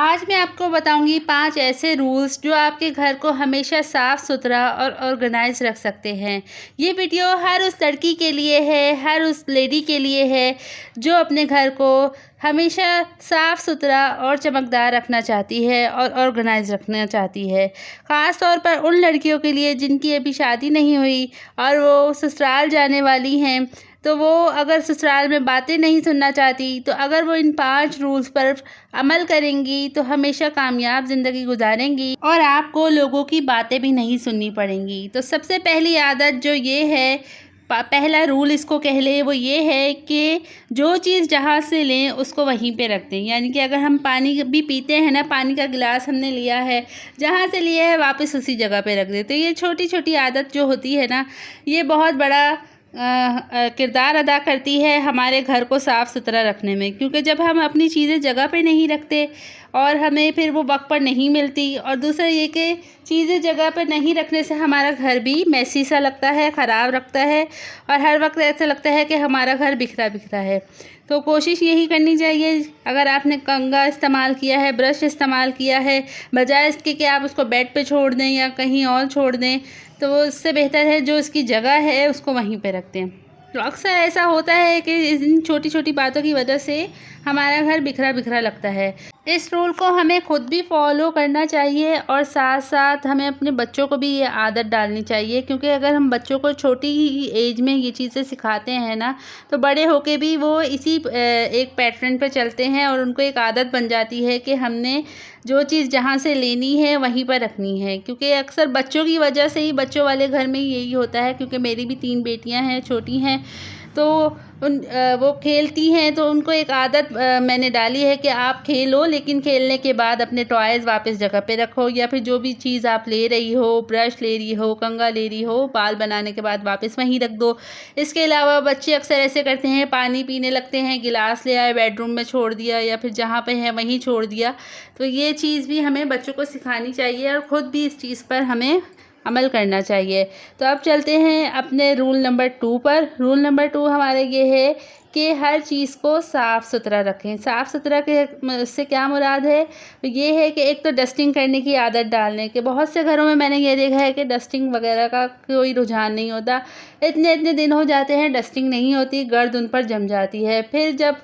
आज मैं आपको बताऊंगी 5 ऐसे रूल्स जो आपके घर को हमेशा साफ़ सुथरा और ऑर्गेनाइज रख सकते हैं। ये वीडियो हर उस लड़की के लिए है, हर उस लेडी के लिए है जो अपने घर को हमेशा साफ़ सुथरा और चमकदार रखना चाहती है और ऑर्गेनाइज रखना चाहती है। ख़ास तौर पर उन लड़कियों के लिए जिनकी अभी शादी नहीं हुई और वो ससुराल जाने वाली हैं, तो वो अगर ससुराल में बातें नहीं सुनना चाहती, तो अगर वो इन 5 रूल्स पर अमल करेंगी तो हमेशा कामयाब ज़िंदगी गुजारेंगी और आपको लोगों की बातें भी नहीं सुननी पड़ेंगी। तो सबसे पहली आदत जो ये है, पहला रूल इसको कह लें, वो ये है कि जो चीज़ जहाँ से लें उसको वहीं पे रख दें। यानी कि अगर हम पानी भी पीते हैं ना, पानी का गिलास हमने लिया है, जहाँ से लिया है वापस उसी जगह पे रख दें। तो ये छोटी छोटी आदत जो होती है ना, ये बहुत बड़ा किरदार अदा करती है हमारे घर को साफ़ सुथरा रखने में। क्योंकि जब हम अपनी चीज़ें जगह पे नहीं रखते और हमें फिर वो वक्त पर नहीं मिलती, और दूसरा ये कि चीज़ें जगह पे नहीं रखने से हमारा घर भी मैसी सा लगता है, ख़राब लगता है और हर वक्त ऐसा लगता है कि हमारा घर बिखरा बिखरा है। तो कोशिश यही करनी चाहिए, अगर आपने कंघा इस्तेमाल किया है, ब्रश इस्तेमाल किया है, बजाय इसके कि आप उसको बेड पे छोड़ दें या कहीं और छोड़ दें, तो वो इससे बेहतर है जो इसकी जगह है उसको वहीं पे रखते हैं। तो अक्सर ऐसा होता है कि इन छोटी छोटी बातों की वजह से हमारा घर बिखरा बिखरा लगता है। इस रूल को हमें खुद भी फॉलो करना चाहिए और साथ साथ हमें अपने बच्चों को भी ये आदत डालनी चाहिए। क्योंकि अगर हम बच्चों को छोटी ही एज में ये चीज़ें सिखाते हैं ना, तो बड़े होके भी वो इसी एक पैटर्न पे चलते हैं और उनको एक आदत बन जाती है कि हमने जो चीज़ जहाँ से लेनी है वहीं पर रखनी है। क्योंकि अक्सर बच्चों की वजह से ही, बच्चों वाले घर में यही होता है। क्योंकि मेरी भी 3 बेटियां हैं, छोटी हैं, तो वो खेलती हैं, तो उनको एक आदत मैंने डाली है कि आप खेलो, लेकिन खेलने के बाद अपने टॉयज़ वापस जगह पे रखो, या फिर जो भी चीज़ आप ले रही हो, ब्रश ले रही हो, कंघा ले रही हो, बाल बनाने के बाद वापस वहीं रख दो। इसके अलावा बच्चे अक्सर ऐसे करते हैं, पानी पीने लगते हैं, गिलास ले आए, बेडरूम में छोड़ दिया या फिर जहाँ पे है वहीं छोड़ दिया। तो ये चीज़ भी हमें बच्चों को सिखानी चाहिए और ख़ुद भी इस चीज़ पर हमें अमल करना चाहिए। तो अब चलते हैं अपने रूल नंबर 2 पर। रूल नंबर 2 हमारे ये है कि हर चीज़ को साफ़ सुथरा रखें। साफ़ सुथरा के से क्या मुराद है? ये है कि एक तो डस्टिंग करने की आदत डालने के। बहुत से घरों में मैंने ये देखा है कि डस्टिंग वगैरह का कोई रुझान नहीं होता। इतने इतने दिन हो जाते हैं, डस्टिंग नहीं होती, गर्द उन पर जम जाती है। फिर जब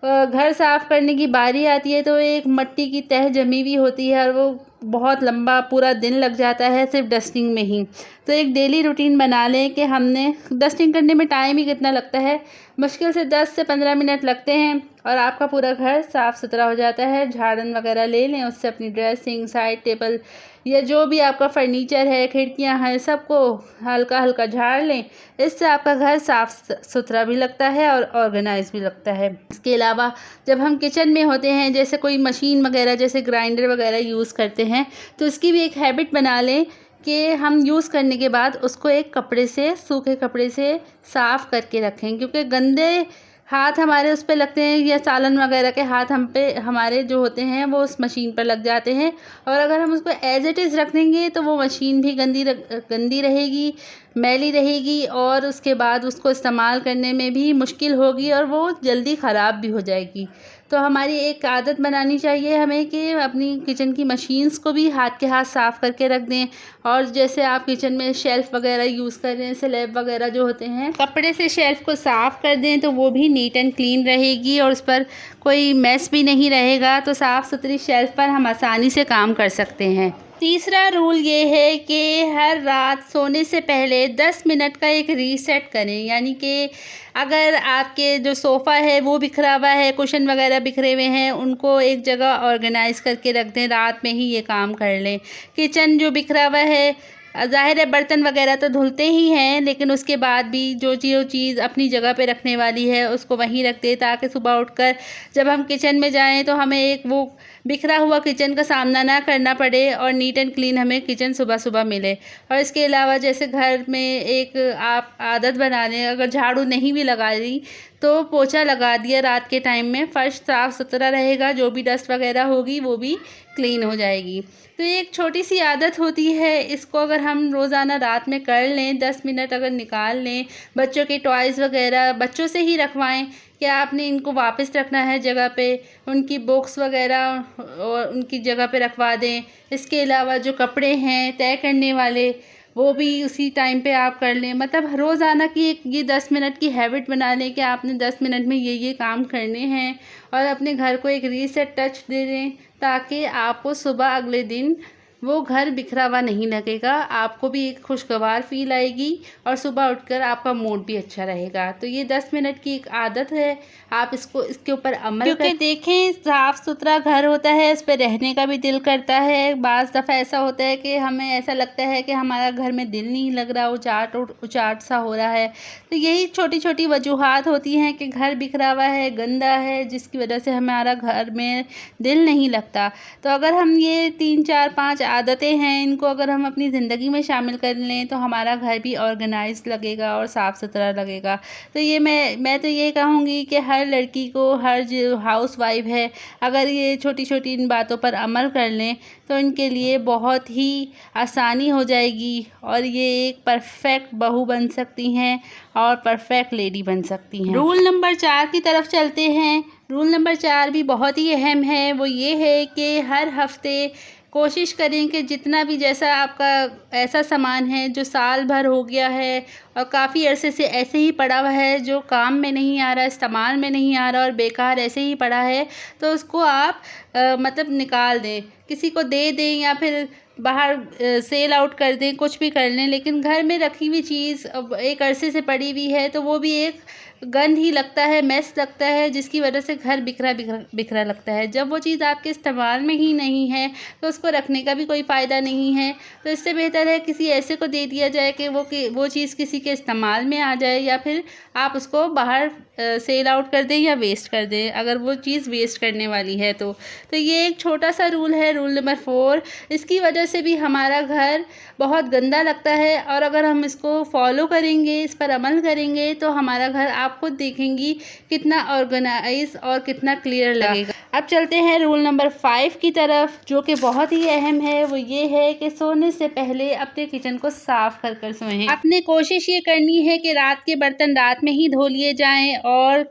घर साफ़ करने की बारी आती है तो एक मिट्टी की तह जमी हुई होती है और वो बहुत लंबा पूरा दिन लग जाता है सिर्फ डस्टिंग में ही। तो एक डेली रूटीन बना लें कि हमने डस्टिंग करने में टाइम ही कितना लगता है, मुश्किल से 10 से 15 मिनट लगते हैं और आपका पूरा घर साफ़ सुथरा हो जाता है। झाड़न वगैरह ले लें, उससे अपनी ड्रेसिंग, साइड टेबल या जो भी आपका फर्नीचर है, खिड़कियां हैं, सबको हल्का हल्का झाड़ लें। इससे आपका घर साफ़ सुथरा भी लगता है और ऑर्गेनाइज भी लगता है। इसके अलावा जब हम किचन में होते हैं, जैसे कोई मशीन वगैरह, जैसे ग्राइंडर वगैरह यूज़ करते हैं, तो इसकी भी एक हैबिट बना लें कि हम यूज़ करने के बाद उसको एक कपड़े से, सूखे कपड़े से साफ़ करके रखें। क्योंकि गंदे हाथ हमारे उस पे लगते हैं या सालन वगैरह के हाथ हम पे हमारे जो होते हैं वो उस मशीन पर लग जाते हैं, और अगर हम उसको एज इट इज़ रख देंगे तो वो मशीन भी गंदी रहेगी, मैली रहेगी और उसके बाद उसको इस्तेमाल करने में भी मुश्किल होगी और वो जल्दी ख़राब भी हो जाएगी। तो हमारी एक आदत बनानी चाहिए हमें कि अपनी किचन की मशीन्स को भी हाथ के हाथ साफ़ करके रख दें। और जैसे आप किचन में शेल्फ़ वगैरह यूज़ कर रहे हैं, स्लैब वगैरह जो होते हैं, कपड़े से शेल्फ़ को साफ़ कर दें तो वो भी नीट एंड क्लीन रहेगी और उस पर कोई मैस भी नहीं रहेगा। तो साफ़ सुथरी शेल्फ़ पर हम आसानी से काम कर सकते हैं। तीसरा रूल ये है कि हर रात सोने से पहले 10 मिनट का एक रीसेट करें। यानी कि अगर आपके जो सोफ़ा है वो बिखरा हुआ है, कुशन वगैरह बिखरे हुए हैं, उनको एक जगह ऑर्गेनाइज़ करके रख दें, रात में ही ये काम कर लें। किचन जो बिखरा हुआ है, ज़ाहिर है बर्तन वगैरह तो धुलते ही हैं, लेकिन उसके बाद भी जो चीज़ अपनी जगह पे रखने वाली है उसको वहीं रख दें, ताकि सुबह उठकर जब हम किचन में जाएं तो हमें एक वो बिखरा हुआ किचन का सामना ना करना पड़े और नीट एंड क्लीन हमें किचन सुबह सुबह मिले। और इसके अलावा जैसे घर में एक आप आदत बना लें, अगर झाड़ू नहीं भी लगा रही तो पोछा लगा दिया रात के टाइम में, फ़र्श साफ़ सुथरा रहेगा, जो भी डस्ट वगैरह होगी वो भी क्लीन हो जाएगी। तो ये एक छोटी सी आदत होती है, इसको अगर हम रोज़ाना रात में कर लें, 10 मिनट अगर निकाल लें, बच्चों के टॉयज़ वगैरह बच्चों से ही रखवाएं कि आपने इनको वापस रखना है जगह पे, उनकी बुक्स वगैरह और उनकी जगह पे रखवा दें। इसके अलावा जो कपड़े हैं तय करने वाले, वो भी उसी टाइम पे आप कर लें। मतलब रोज़ाना की एक ये 10 मिनट की हैबिट बना लें कि आपने 10 मिनट में ये काम करने हैं, और अपने घर को एक रीसेट टच दे दें, ताकि आपको सुबह अगले दिन वो घर बिखरा हुआ नहीं लगेगा। आपको भी एक खुशगवार फील आएगी और सुबह उठकर आपका मूड भी अच्छा रहेगा। तो ये 10 मिनट की एक आदत है, आप इसके ऊपर अमल क्योंकि देखें, साफ़ सुथरा घर होता है, इस पे रहने का भी दिल करता है। बाज़ दफ़ा ऐसा होता है कि हमें ऐसा लगता है कि हमारा घर में दिल नहीं लग रहा, उचाट सा हो रहा है। तो यही छोटी छोटी वजूहात होती हैं कि घर बिखरा हुआ है, गंदा है, जिसकी वजह से हमारा घर में दिल नहीं लगता। तो अगर हम ये 3 4 5 आदतें हैं, इनको अगर हम अपनी ज़िंदगी में शामिल कर लें तो हमारा घर भी ऑर्गेनाइज लगेगा और साफ़ सुथरा लगेगा। तो ये मैं तो ये कहूँगी कि हर लड़की को, हर जो हाउस वाइफ है, अगर ये छोटी छोटी इन बातों पर अमल कर लें तो इनके लिए बहुत ही आसानी हो जाएगी और ये एक परफेक्ट बहू बन सकती हैं और परफेक्ट लेडी बन सकती हैं। रूल नंबर 4 की तरफ चलते हैं। रूल नंबर 4 भी बहुत ही अहम है। वो ये है कि हर हफ्ते कोशिश करें कि जितना भी, जैसा आपका ऐसा सामान है जो साल भर हो गया है और काफ़ी अरसे से ऐसे ही पड़ा हुआ है, जो काम में नहीं आ रहा, इस्तेमाल में नहीं आ रहा और बेकार ऐसे ही पड़ा है, तो उसको आप मतलब निकाल दें, किसी को दे दें या फिर बाहर सेल आउट कर दें, कुछ भी कर लें। लेकिन घर में रखी हुई चीज़ अब एक अरसे से पड़ी हुई है तो वो भी एक गंध ही लगता है, मेस लगता है, जिसकी वजह से घर बिखरा बिखरा बिखरा लगता है। जब वो चीज़ आपके इस्तेमाल में ही नहीं है तो उसको रखने का भी कोई फ़ायदा नहीं है। तो इससे बेहतर है किसी ऐसे को दे दिया जाए कि वो चीज़ किसी के इस्तेमाल में आ जाए, या फिर आप उसको बाहर सेल आउट कर दें या वेस्ट कर दें, अगर वो चीज़ वेस्ट करने वाली है तो। ये एक छोटा सा रूल है, रूल नंबर 4। इसकी वजह से भी हमारा घर बहुत गंदा लगता है, और अगर हम इसको फॉलो करेंगे, इस पर अमल करेंगे, तो हमारा घर आप खुद देखेंगी कितना ऑर्गेनाइज और कितना क्लियर लगेगा। अब चलते हैं रूल नंबर 5 की तरफ, जो कि बहुत ही अहम है। वो ये है कि सोने से पहले अपने किचन को साफ कर सोएं। आपने कोशिश ये करनी है कि रात के बर्तन रात में ही धो लिए जाएं, और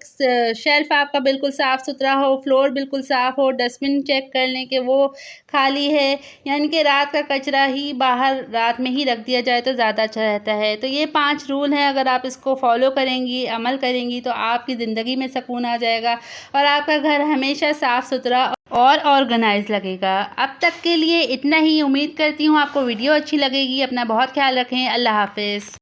शेल्फ आपका बिल्कुल साफ़ सुथरा हो, फ्लोर बिल्कुल साफ़ हो, डस्टबिन चेक कर लें कि वो खाली है, यानी कि रात का कचरा ही बाहर रात में ही रख दिया जाए तो ज़्यादा अच्छा रहता है। तो ये 5 रूल हैं, अगर आप इसको फॉलो करेंगी, अमल करेंगी, तो आपकी ज़िंदगी में सुकून आ जाएगा और आपका घर हमेशा साफ़ सुथरा और ऑर्गेनाइज लगेगा। अब तक के लिए इतना ही। उम्मीद करती हूँ आपको वीडियो अच्छी लगेगी। अपना बहुत ख्याल रखें। अल्लाह हाफ़िज़।